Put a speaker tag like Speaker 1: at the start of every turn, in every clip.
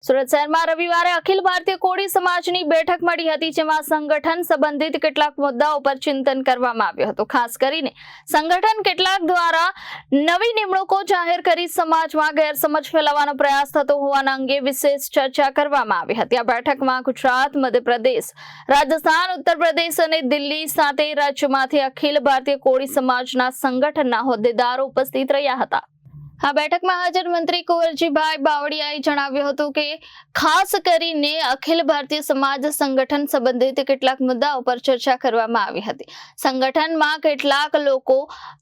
Speaker 1: સુરત શહેરમાં રવિવારે અખિલ ભારતીય કોળી સમાજની બેઠક મળી હતી, જેમાં સંગઠન સંબંધિત કેટલાક મુદ્દાઓ પર ચિંતન કરવામાં આવ્યું હતું। ખાસ કરીને સંગઠન કેટલાક દ્વારા નવી નિમણૂકો જાહેર કરી સમાજમાં ગેરસમજ ફેલાવવાનો પ્રયાસ થતો હોવાના અંગે વિશેષ ચર્ચા કરવામાં આવી હતી। આ બેઠકમાં ગુજરાત, મધ્યપ્રદેશ, રાજસ્થાન, ઉત્તર પ્રદેશ અને દિલ્હી સાથે રાજ્યમાંથી અખિલ ભારતીય કોળી સમાજના સંગઠનના હોદ્દેદારો ઉપસ્થિત રહ્યા હતા। આ બેઠકમાં હાજર મંત્રી કુંવરજીભાઈ બાવળિયાએ જણાવ્યું હતું કે ખાસ કરીને અખિલ ભારતીય સમાજ સંગઠન સંબંધિત કેટલાક મુદ્દાઓ પર ચર્ચા કરવામાં આવી હતી। સંગઠનમાં કેટલાક લોકો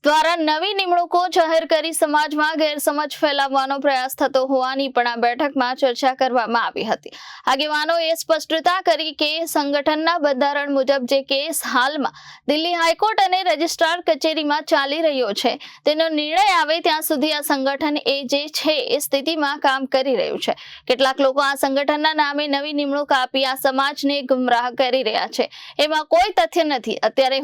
Speaker 1: દ્વારા નવી નિમણૂકો જાહેર કરી સમાજમાં ગેરસમજ ફેલાવવાનો પ્રયાસ થતો હોવાની પણ આ બેઠકમાં ચર્ચા કરવામાં આવી હતી। આગેવાનોએ સ્પષ્ટતા કરી કે સંગઠનના બંધારણ મુજબ જે કેસ હાલમાં દિલ્હી હાઈકોર્ટ અને રજિસ્ટ્રાર કચેરીમાં ચાલી રહ્યો છે, તેનો નિર્ણય આવે ત્યાં સુધી આ સંગઠન એ જે છે એ સ્થિતિમાં કામ કરી રહ્યું છે। કેટલાક લોકો આ સંગઠનના નામે નવી નિમણૂક આપી આ સમાજને ગુમરાહ કરી રહ્યા છે, એમાં કોઈ તથ્ય નથી। અત્યારે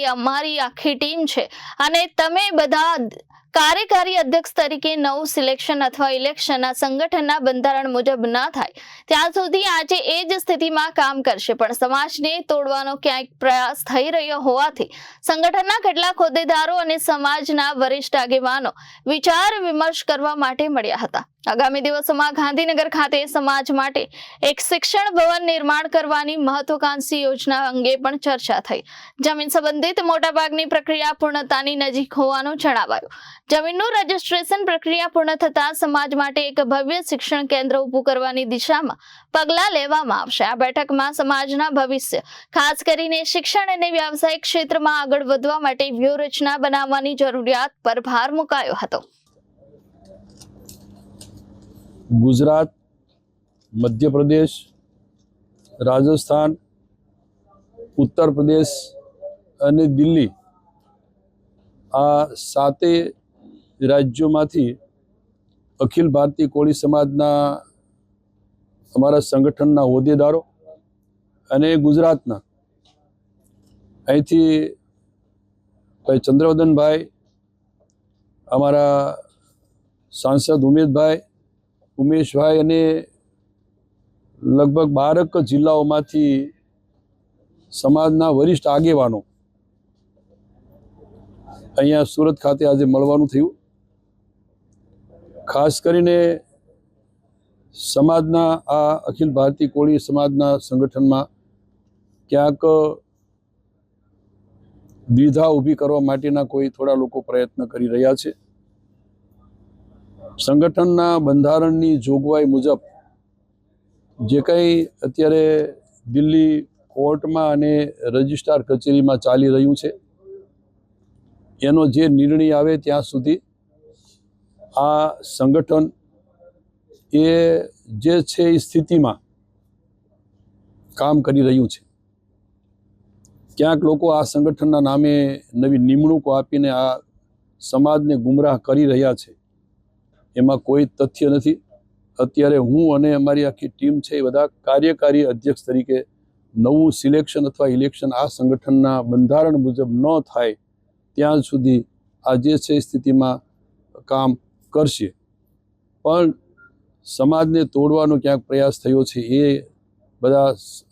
Speaker 1: અમારી આખી ટીમ છે અને તમે બધા કાર્યકારી અધ્યક્ષ તરીકે નવું સિલેક્શન અથવા ઇલેક્શન આ સંગઠનના બંધારણ મુજબ ન થાય ત્યાં સુધી આજે એ જ સ્થિતિમાં કામ કરશે, પણ સમાજને તોડવાનો ક્યાંક પ્રયાસ થઈ રહ્યો હોવાથી સંગઠનના કેટલાક હોદ્દેદારો અને સમાજના વરિષ્ઠ આગેવાનો વિચાર વિમર્શ કરવા માટે મળ્યા હતા। આગામી દિવસોમાં ગાંધીનગર ખાતે સમાજ માટે એક શિક્ષણ ભવન નિર્માણ કરવાની મહત્વાકાંક્ષી યોજના અંગે પણ ચર્ચા થઈ। જમીન સંબંધિત મોટાભાગની પ્રક્રિયા પૂર્ણતાની નજીક હોવાનું જણાવાયું। જમીનનું રજીસ્ટ્રેશન પ્રક્રિયા પૂર્ણ થતા સમાજ માટે એક ભવ્ય શિક્ષણ કેન્દ્ર ઊભું કરવાની દિશામાં પગલાં લેવામાં આવશે। આ બેઠકમાં સમાજના ભવિષ્ય, ખાસ કરીને શિક્ષણ અને વ્યવસાયિક ક્ષેત્રમાં આગળ વધવા માટે વ્યૂહરચના બનાવવાની જરૂરિયાત પર ભાર મુકાયો હતો।
Speaker 2: गुजरात, मध्य प्रदेश, राजस्थान, उत्तर प्रदेश અને દિલ્હી આ સાતે રાજ્યોમાંથી અખિલ ભારતીય કોળી સમાજના અમારા સંગઠનના હોદ્દેદારો અને ગુજરાતના અહીંથી ભાઈ ચંદ્રવદનભાઈ, અમારા સાંસદ ઉમેશભાઈ અને લગભગ 12 જિલ્લાઓમાંથી સમાજના વરિષ્ઠ આગેવાનો અહીંયા સુરત ખાતે આજે મળવાનું થયું। ખાસ કરીને સમાજના આ અખિલ ભારતીય કોળી સમાજના સંગઠનમાં ક્યાંક દ્વિધા ઊભી કરવા માટેના કોઈ થોડા લોકો પ્રયત્ન કરી રહ્યા છે। સંગઠનના બંધારણની જોગવાઈ મુજબ જે કંઈ અત્યારે દિલ્હી કોર્ટમાં અને રજિસ્ટ્રાર કચેરીમાં ચાલી રહ્યું છે, એનો જે નિર્ણય આવે ત્યાં સુધી આ સંગઠન એ જે છે એ સ્થિતિમાં કામ કરી રહ્યું છે। ક્યાંક લોકો આ સંગઠનના નામે નવી નિમણૂકો આપીને આ સમાજને ગુમરાહ કરી રહ્યા છે, એમાં કોઈ તથ્ય નથી। અત્યારે હું અને અમારી આખી ટીમ છે એ બધા કાર્યકારી અધ્યક્ષ તરીકે નવું સિલેક્શન અથવા ઇલેક્શન આ સંગઠનના બંધારણ મુજબ ન થાય ત્યાં સુધી આ જે છે સ્થિતિમાં કામ કરશે। પણ સમાજને તોડવાનો ક્યાંક પ્રયાસ થયો છે એ બધા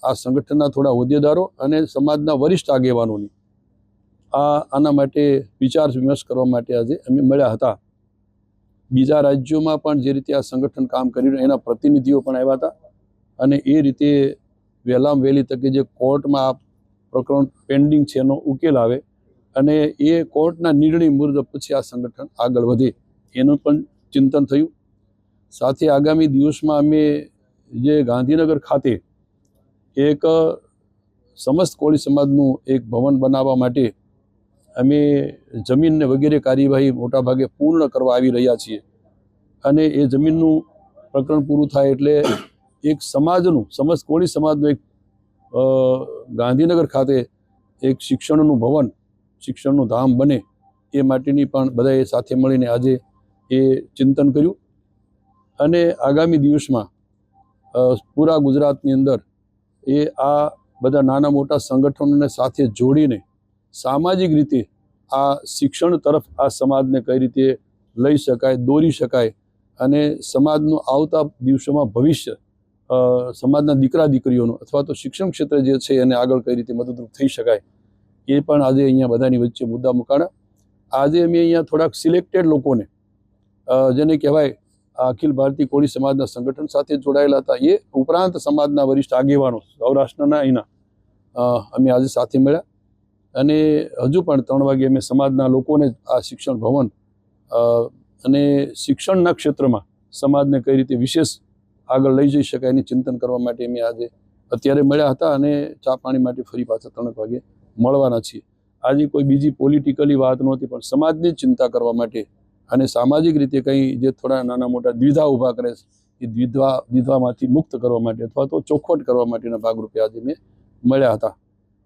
Speaker 2: આ સંગઠનના થોડા હોદ્દેદારો અને સમાજના વરિષ્ઠ આગેવાનોની આના માટે વિચાર વિમર્શ કરવા માટે આજે અમે મળ્યા હતા। બીજા રાજ્યોમાં પણ જે રીતે આ સંગઠન કામ કરી રહ્યું એના પ્રતિનિધિઓ પણ આવ્યા હતા અને એ રીતે વહેલામાં વહેલી તકે જે કોર્ટમાં આ પ્રકરણ પેન્ડિંગ છે એનો ઉકેલ આવે અને એ કોર્ટના નિર્ણય મુજબ પછી આ સંગઠન આગળ વધે એનું પણ ચિંતન થયું। સાથે આગામી દિવસમાં અમે જે ગાંધીનગર ખાતે એક સમસ્ત કોળી સમાજનું એક ભવન બનાવવા માટે અમે જમીનને વગેરે કાર્યવાહી મોટાભાગે પૂર્ણ કરવા આવી રહ્યા છીએ અને એ જમીનનું પ્રકરણ પૂરું થાય એટલે એક સમાજનું, સમસ્ત કોળી સમાજનું એક ગાંધીનગર ખાતે એક શિક્ષણનું ભવન, શિક્ષણનું ધામ બને એ માટેની પણ બધાએ સાથે મળીને આજે એ ચિંતન કર્યું અને આગામી દિવસમાં પૂરા ગુજરાતની અંદર એ આ બધા નાના મોટા સંગઠનોને સાથે જોડીને સામાજિક રીતે આ શિક્ષણ તરફ આ સમાજને કઈ રીતે લઈ શકાય, દોરી શકાય અને સમાજનું આવતા દિવસોમાં ભવિષ્ય સમાજના દીકરા દીકરીઓનો અથવા તો શિક્ષણ ક્ષેત્રે જે છે એને આગળ કઈ રીતે મદદરૂપ થઈ શકાય એ પણ આજે અહીંયા બધાની વચ્ચે મુદ્દા મુકાણા. આજે અમે અહીંયા થોડાક સિલેક્ટેડ લોકોને જેને કહેવાય અખિલ ભારતીય કોળી સમાજના સંગઠન સાથે જોડાયેલા હતા, એ ઉપરાંત સમાજના વરિષ્ઠ આગેવાનો સૌરાષ્ટ્રના અહીંના અમે આજે સાથે મળ્યા અને હજુ પણ 3 વાગે અમે સમાજના લોકોને આ શિક્ષણ ભવન અને શિક્ષણના ક્ષેત્રમાં સમાજને કઈ રીતે વિશેષ આગળ લઈ જઈ શકાય એની ચિંતન કરવા માટે અમે આજે અત્યારે મળ્યા હતા અને ચા પાણી માટે ફરી પાછા 3 વાગે મળવાના છીએ. આજે કોઈ બીજી પોલિટિકલી વાત નહોતી, પણ સમાજની ચિંતા કરવા માટે અને સામાજિક રીતે કંઈ જે થોડા નાના મોટા દ્વિધા ઊભા કરે છે એ દ્વિધામાંથી મુક્ત કરવા માટે અથવા તો ચોખવટ કરવા માટેના ભાગરૂપે આજે મેં મળ્યા હતા.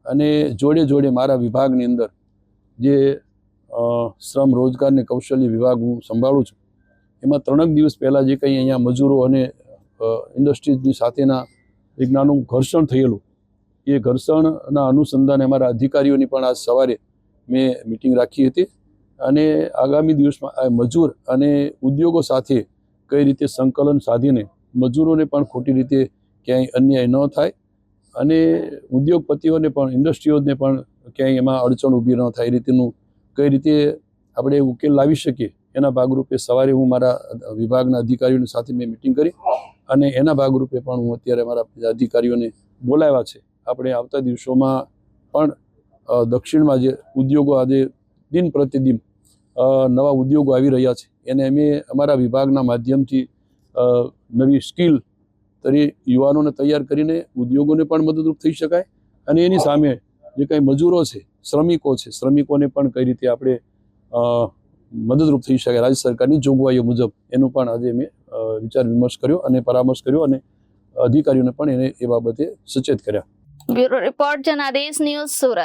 Speaker 2: અને જોડે જોડે મારા વિભાગની અંદર જે શ્રમ રોજગાર ને કૌશલ્ય વિભાગ હું સંભાળું છું, એમાં 3 દિવસ પહેલાં જે કંઈ અહીંયા મજૂરો અને ઇન્ડસ્ટ્રીઝની સાથેના એક નાનું ઘર્ષણ થયેલું, એ ઘર્ષણના અનુસંધાને અમારા અધિકારીઓની પણ આજ સવારે મેં મિટિંગ રાખી હતી અને આગામી દિવસમાં આ મજૂર અને ઉદ્યોગો સાથે કઈ રીતે સંકલન સાધીને મજૂરોને પણ ખોટી રીતે ક્યાંય અન્યાય ન થાય અને ઉદ્યોગપતિઓને પણ ઇન્ડસ્ટ્રીઓને પણ ક્યાંય એમાં અડચણ ઊભી ન થાય એ રીતનું કઈ રીતે આપણે ઉકેલ લાવી શકીએ એના ભાગરૂપે સવારે હું મારા વિભાગના અધિકારીઓની સાથે મેં મિટિંગ કરી અને એના ભાગરૂપે પણ હું અત્યારે મારા અધિકારીઓને બોલાવ્યા છે. આપણે આવતા દિવસોમાં પણ દક્ષિણમાં જે ઉદ્યોગો આજે દિન પ્રતિદિન નવા ઉદ્યોગો આવી રહ્યા છે એને અમે અમારા વિભાગના માધ્યમથી નવી સ્કિલ યુવાનોને તૈયાર કરીને ઉદ્યોગોને પણ મદદરૂપ થઈ શકાય અને એની સામે જે કંઈ મજૂરો છે, શ્રમિકોને પણ કઈ રીતે આપણે મદદરૂપ થઈ શકાય રાજ્ય સરકારની જોગવાઈઓ મુજબ એનું પણ આજે મેં વિચાર વિમર્શ કર્યો અને પરામર્શ કર્યો અને અધિકારીઓને પણ એને એ બાબતે સચેત કર્યા.
Speaker 1: Bureau report Janadesh news, Surat.